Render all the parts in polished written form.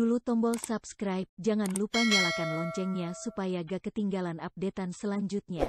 dulu tombol subscribe, jangan lupa nyalakan loncengnya supaya gak ketinggalan updatean selanjutnya.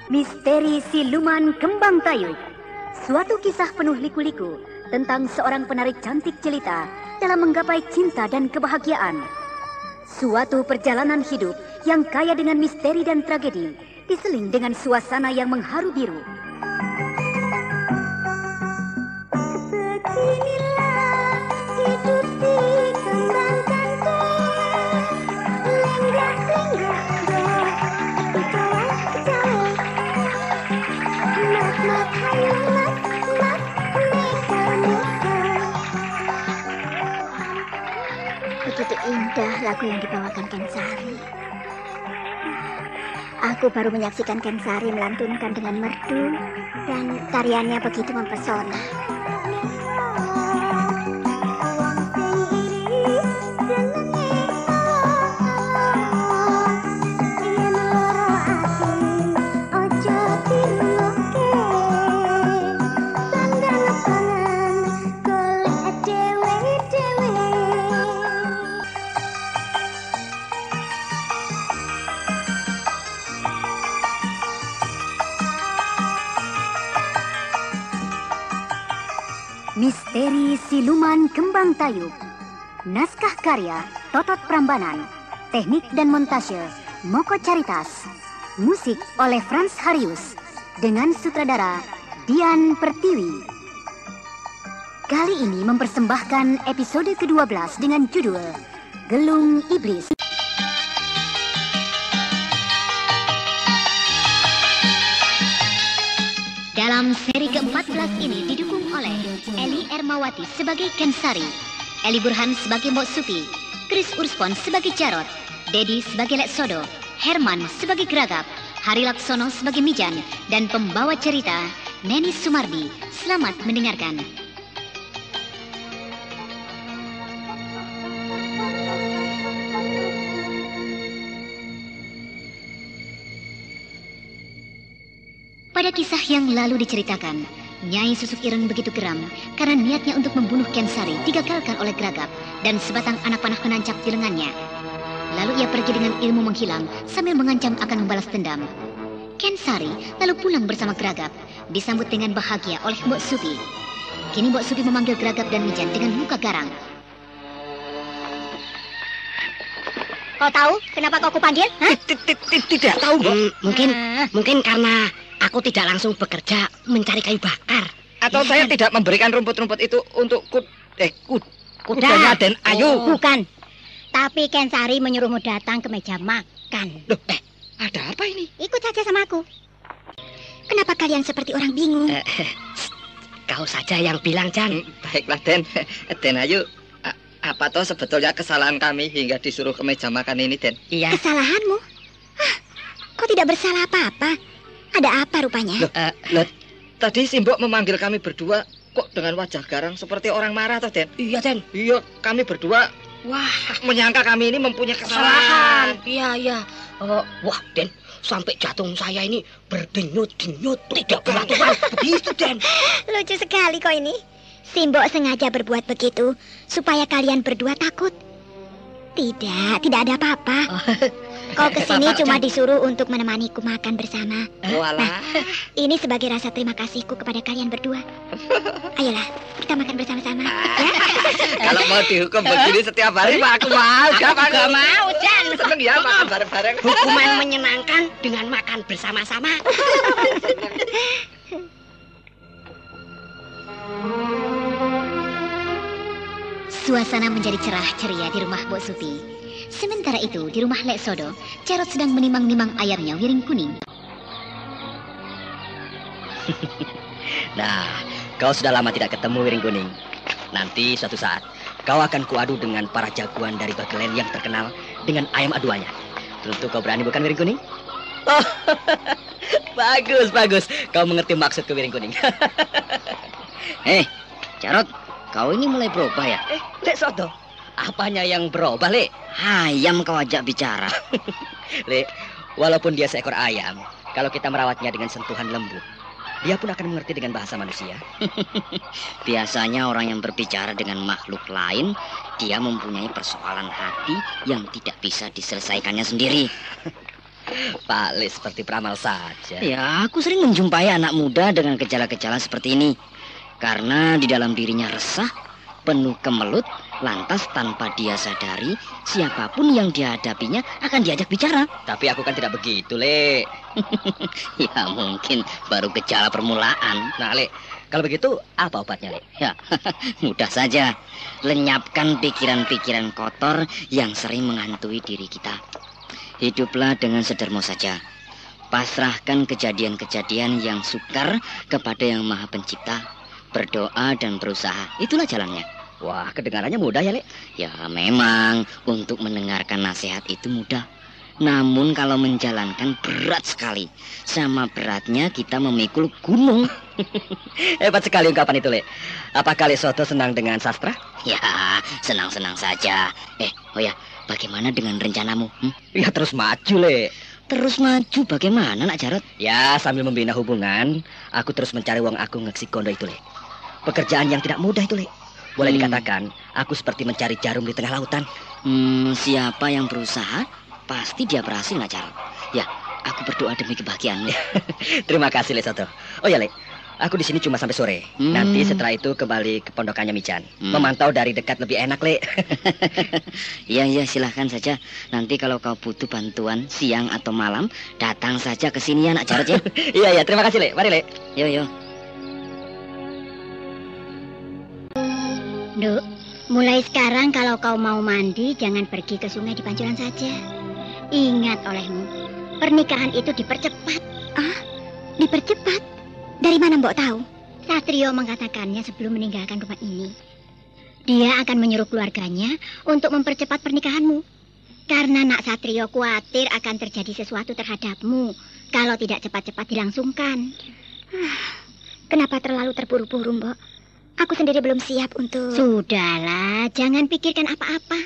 Misteri Siluman Kembang Tayub. Suatu kisah penuh liku-liku tentang seorang penarik cantik jelita dalam menggapai cinta dan kebahagiaan. Suatu perjalanan hidup yang kaya dengan misteri dan tragedi, diseling dengan suasana yang mengharu biru. Beginilah hidup dikembangkan lenggah-lenggah begitu indah lagu yang dibawakan Kensari. Aku baru menyaksikan Kensari melantunkan dengan merdu dan tariannya begitu mempesona. Misteri Siluman Kembang Tayub. Naskah karya Totot Prambanan. Teknik dan montase Moko Caritas. Musik oleh Frans Harius dengan sutradara Dian Pertiwi. Kali ini mempersembahkan episode ke-12 dengan judul Gelung Iblis. Dalam seri ke-14 ini didukung oleh Eli Ermawati sebagai Kensari, Eli Burhan sebagai Mbok Supi, Chris Urspon sebagai Jarot, Dedi sebagai Leksodo, Herman sebagai Geragap, Hari Laksono sebagai Mijan, dan pembawa cerita Neni Sumardi. Selamat mendengarkan. Pada kisah yang lalu diceritakan, Nyai Susuk Ireng begitu geram karena niatnya untuk membunuh Kensari digagalkan oleh Geragap dan sebatang anak panah menancap di lengannya. Lalu ia pergi dengan ilmu menghilang sambil mengancam akan membalas dendam. Kensari lalu pulang bersama Geragap, disambut dengan bahagia oleh Mbok Supi. Kini Mbok Supi memanggil Geragap dan Mijan dengan muka garang. Kau tahu kenapa kau kupanggil? Tidak tahu, Mbok. Mungkin karena aku tidak langsung bekerja mencari kayu bakar. Atau saya tidak memberikan rumput-rumput itu untuk kudanya Den Ayu. Bukan. Tapi Kensari menyuruhmu datang ke meja makan. Loh, ada apa ini? Ikut saja sama aku. Kenapa kalian seperti orang bingung? Kau saja yang bilang, Jan. Baiklah, Den Ayu. Apa toh sebetulnya kesalahan kami hingga disuruh ke meja makan ini, Den? Iya. Kesalahanmu? Kau tidak bersalah apa-apa. Ada apa rupanya? Loh, tadi Simbok memanggil kami berdua kok dengan wajah garang seperti orang marah toh, Den? Iya, Den. Iya, kami berdua menyangka kami ini mempunyai kesalahan. Iya. Wah, Den, sampai jantung saya ini berdenyut-denyut tidak beraturan. Begitu, Den. Lucu sekali kau ini. Simbok sengaja berbuat begitu supaya kalian berdua takut. Tidak ada apa-apa. Kau kesini cuma disuruh untuk menemaniku makan bersama. Walah. Ini sebagai rasa terima kasihku kepada kalian berdua. Ayolah, kita makan bersama-sama. Ya? Kalau mau dihukum begini setiap hari, Pak, aku mau. Aku gak mau, Jan. Seneng ya makan bareng-bareng. Hukuman menyenangkan dengan makan bersama-sama. Suasana menjadi cerah ceria di rumah Mbok Supi. Sementara itu, di rumah Leksodo, Jarot sedang menimang-nimang ayamnya Wiring Kuning. Nah, kau sudah lama tidak ketemu, Wiring Kuning. Nanti suatu saat, kau akan kuadu dengan para jagoan dari Bagelen yang terkenal dengan ayam aduannya. Tentu kau berani, bukan, Wiring Kuning? Oh, bagus, bagus. Kau mengerti maksudku, Wiring Kuning. Jarot, kau ini mulai berubah ya? Lek Soto, apanya yang berubah, Lek? Ayam kau ajak bicara. Lek, walaupun dia seekor ayam, kalau kita merawatnya dengan sentuhan lembut, dia pun akan mengerti dengan bahasa manusia. Biasanya orang yang berbicara dengan makhluk lain, dia mempunyai persoalan hati yang tidak bisa diselesaikannya sendiri. Pak Le seperti peramal saja. Ya, aku sering menjumpai anak muda dengan gejala-gejala seperti ini. Karena di dalam dirinya resah, penuh kemelut, lantas tanpa dia sadari, siapapun yang dihadapinya akan diajak bicara. Tapi aku kan tidak begitu, Le. Ya, mungkin baru gejala permulaan. Nah, Le, kalau begitu apa obatnya, Le? Ya, mudah saja. Lenyapkan pikiran-pikiran kotor yang sering menghantui diri kita. Hiduplah dengan sedermo saja. Pasrahkan kejadian-kejadian yang sukar kepada Yang Maha Pencipta. Berdoa dan berusaha, itulah jalannya. Wah, kedengarannya mudah ya, Le? Ya, memang untuk mendengarkan nasihat itu mudah. Namun kalau menjalankan berat sekali. Sama beratnya kita memikul gunung. Hebat sekali ungkapan itu, Le. Apakah Le Soto senang dengan sastra? Ya, senang-senang saja. Oh ya, bagaimana dengan rencanamu? Ya terus maju, Le. Terus maju bagaimana, Nak Jarot? Ya, sambil membina hubungan, aku terus mencari wong agung ngeksi kondo itu, Le. Pekerjaan yang tidak mudah itu, Le. Boleh dikatakan, aku seperti mencari jarum di tengah lautan. Siapa yang berusaha, pasti dia berhasil, Nak Jarot. Ya, aku berdoa demi kebahagiaanmu. Terima kasih, Le Soto. Oh ya, Le. Aku di sini cuma sampai sore. Nanti setelah itu kembali ke pondokannya Mijan. Memantau dari dekat lebih enak, Le. Iya, silahkan saja. Nanti kalau kau butuh bantuan siang atau malam, datang saja ke sini ya, Nak Jarot ya. Iya, terima kasih, Le. Mari, Le. Yo. Nduk, mulai sekarang kalau kau mau mandi, jangan pergi ke sungai di pancuran saja. Ingat olehmu, pernikahan itu dipercepat. Ah, dipercepat? Dari mana Mbok tahu? Satrio mengatakannya sebelum meninggalkan rumah ini. Dia akan menyuruh keluarganya untuk mempercepat pernikahanmu. Karena Nak Satrio khawatir akan terjadi sesuatu terhadapmu kalau tidak cepat-cepat dilangsungkan. Kenapa terlalu terburu-buru, Mbok? Aku sendiri belum siap untuk... Sudahlah, jangan pikirkan apa-apa.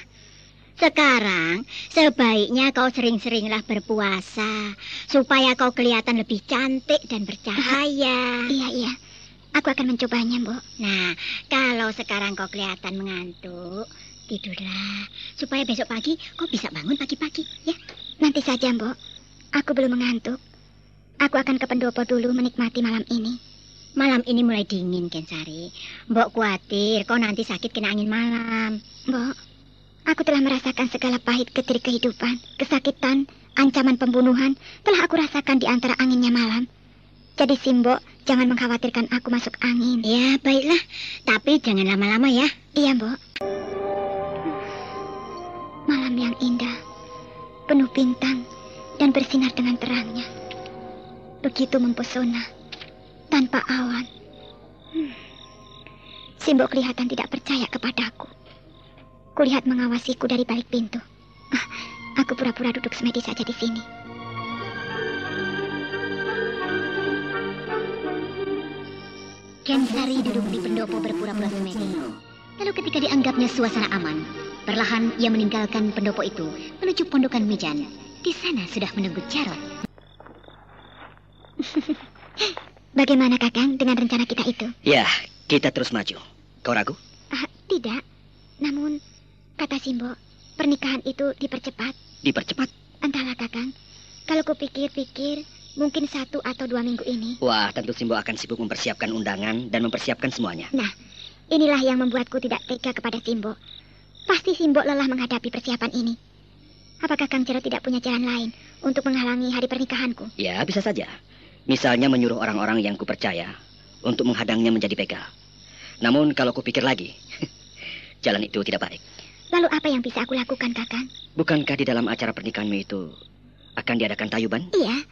Sekarang, sebaiknya kau sering-seringlah berpuasa, supaya kau kelihatan lebih cantik dan bercahaya. Iya. Aku akan mencobanya, Mbok. Nah, kalau sekarang kau kelihatan mengantuk, tidurlah. Supaya besok pagi kau bisa bangun pagi-pagi, ya. Nanti saja, Mbok. Aku belum mengantuk. Aku akan ke pendopo dulu menikmati malam ini. Malam ini mulai dingin, Kensari. Mbok khawatir kau nanti sakit kena angin malam. Mbok, aku telah merasakan segala pahit getir kehidupan, kesakitan, ancaman pembunuhan telah aku rasakan di antara anginnya malam. Jadi Simbok, jangan mengkhawatirkan aku masuk angin. Ya, baiklah. Tapi jangan lama-lama ya. Iya, Mbok. Malam yang indah, penuh bintang dan bersinar dengan terangnya. Begitu mempesona. Tanpa awan. Simbok kelihatan tidak percaya kepadaku. Kulihat mengawasiku dari balik pintu. Aku pura-pura duduk semedi saja di sini. Kensari duduk di pendopo berpura-pura semedi. Lalu ketika dianggapnya suasana aman, perlahan ia meninggalkan pendopo itu menuju pondokan Mijan. Di sana sudah menunggu Jarot. Bagaimana Kakang dengan rencana kita itu? Ya, kita terus maju. Kau ragu? Tidak. Namun, kata Simbok, pernikahan itu dipercepat. Dipercepat? Entahlah Kakang. Kalau kupikir-pikir, mungkin 1 atau 2 minggu ini. Wah, tentu Simbok akan sibuk mempersiapkan undangan dan mempersiapkan semuanya. Nah, inilah yang membuatku tidak tega kepada Simbok. Pasti Simbok lelah menghadapi persiapan ini. Apakah Kang Jarot tidak punya jalan lain untuk menghalangi hari pernikahanku? Ya, bisa saja. Misalnya menyuruh orang-orang yang kupercaya untuk menghadangnya menjadi begal. Namun kalau kupikir lagi, jalan itu tidak baik. Lalu apa yang bisa aku lakukan, Kakang? Bukankah di dalam acara pernikahanmu itu akan diadakan tayuban? Iya.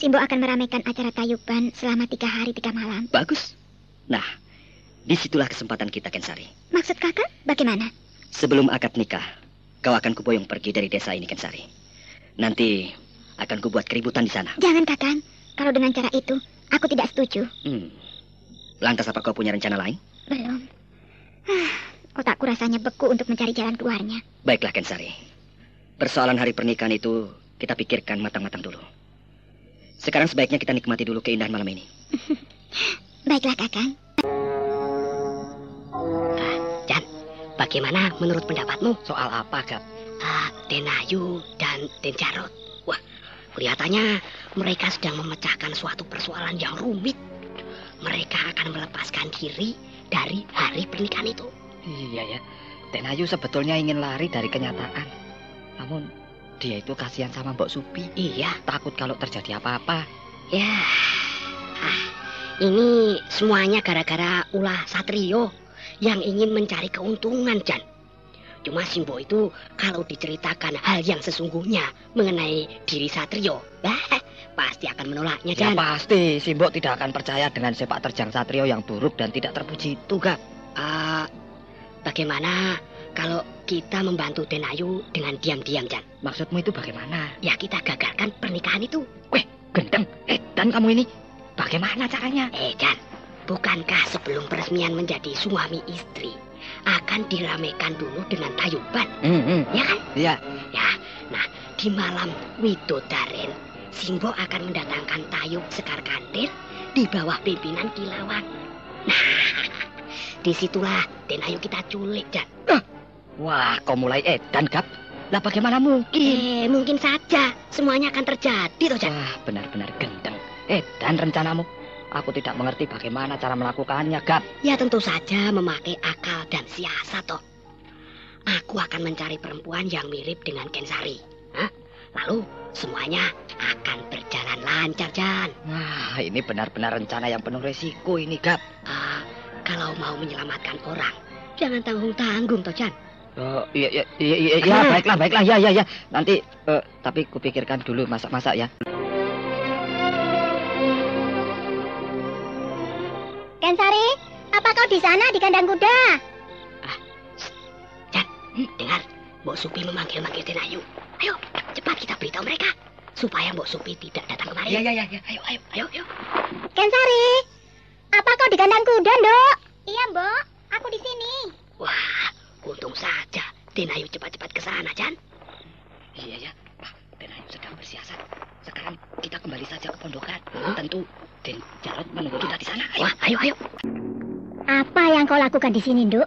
Simbok akan meramaikan acara tayuban selama 3 hari 3 malam. Bagus. Nah, disitulah kesempatan kita, Kensari. Maksud Kakang bagaimana? Sebelum akad nikah, kau akan kuboyong pergi dari desa ini, Kensari. Nanti akan kubuat keributan di sana. Jangan, Kakang. Kalau dengan cara itu, aku tidak setuju. Lantas apa kau punya rencana lain? Belum. Otakku rasanya beku untuk mencari jalan keluarnya. Baiklah, Kensari. Persoalan hari pernikahan itu kita pikirkan matang-matang dulu. Sekarang sebaiknya kita nikmati dulu keindahan malam ini. Baiklah, Kakang. Jan, bagaimana menurut pendapatmu? Soal apa, Gap? Den Ayu dan Den Jarot. Wah, kelihatannya mereka sedang memecahkan suatu persoalan yang rumit. Mereka akan melepaskan diri dari hari pernikahan itu. Iya ya, Den Ayu sebetulnya ingin lari dari kenyataan. Namun dia itu kasihan sama Mbok Supi. Iya. Takut kalau terjadi apa-apa. Ya, ini semuanya gara-gara ulah Satrio yang ingin mencari keuntungan, Jan. Cuma Simbo itu kalau diceritakan hal yang sesungguhnya mengenai diri Satrio, pasti akan menolaknya, Ya Jan. pasti, Simbok tidak akan percaya dengan sepak terjang Satrio yang buruk dan tidak terpuji itu, Gap. Bagaimana kalau kita membantu Den Ayu dengan diam-diam, Jan? Maksudmu itu bagaimana? Ya kita gagalkan pernikahan itu. Gendeng, Dan kamu ini bagaimana caranya? Jan, bukankah sebelum peresmian menjadi suami istri akan diramaikan dulu dengan tayuban, ya kan? Iya. Ya, nah di malam Widodaren, Simbo akan mendatangkan Tayub Sekar Kandil di bawah pimpinan Kilawang. Nah, disitulah Den Ayu kita culik, Jan. Wah, kau mulai edan, Gap. Lah bagaimana mungkin? Mungkin saja semuanya akan terjadi, toh, Jan. Wah, benar-benar gendeng. Dan rencanamu? Aku tidak mengerti bagaimana cara melakukannya, Gap. Ya tentu saja memakai akal dan siasat, toh. Aku akan mencari perempuan yang mirip dengan Kensari. Lalu semuanya akan berjalan lancar, Jan. Wah, ini benar-benar rencana yang penuh resiko ini, Gap. Kalau mau menyelamatkan orang, jangan tanggung-tanggung, toh, Jan. Iya, baiklah, ya. Nanti, tapi kupikirkan dulu masak-masak ya. Kensari, apa kau di sana di kandang kuda? Jan, dengar, Mbok Supi memanggil-manggil Den Ayu. Ayo, cepat kita beritahu mereka supaya Mbok Supi tidak datang kemari. Iya. Ayo. Kensari, apa kau di kandang kuda, Nduk? Iya, Mbok. Aku di sini. Wah, untung saja Den Ayu cepat-cepat ke sana, Jan. Iya. Den Ayu sedang bersiasat. Sekarang kita kembali saja ke pondokan. Tentu Den Jarot menunggu kita di sana. Wah, ayo. Apa yang kau lakukan di sini, Nduk?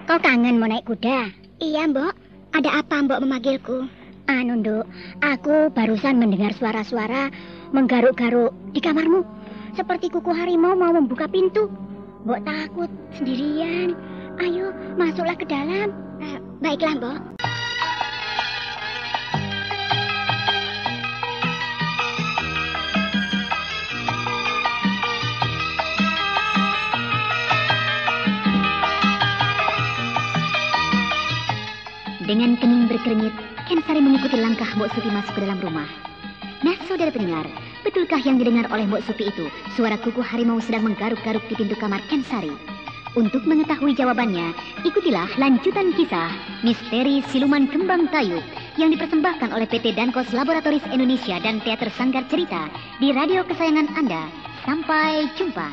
Kau kangen mau naik kuda? Iya, Mbok. Ada apa Mbok memanggilku? Nduk, aku barusan mendengar suara-suara menggaruk-garuk di kamarmu. Seperti kuku harimau mau membuka pintu. Mbok takut sendirian. Ayo, masuklah ke dalam. Baiklah, Mbok. Dengan kening berkernyit, Kensari mengikuti langkah Mbok Supi masuk ke dalam rumah. Nah, saudara pendengar, betulkah yang didengar oleh Mbok Supi itu? Suara kuku harimau sedang menggaruk-garuk di pintu kamar Kensari. Untuk mengetahui jawabannya, ikutilah lanjutan kisah Misteri Siluman Kembang Tayub yang dipersembahkan oleh PT Dankos Laboratoris Indonesia dan Teater Sanggar Cerita di radio kesayangan Anda. Sampai jumpa.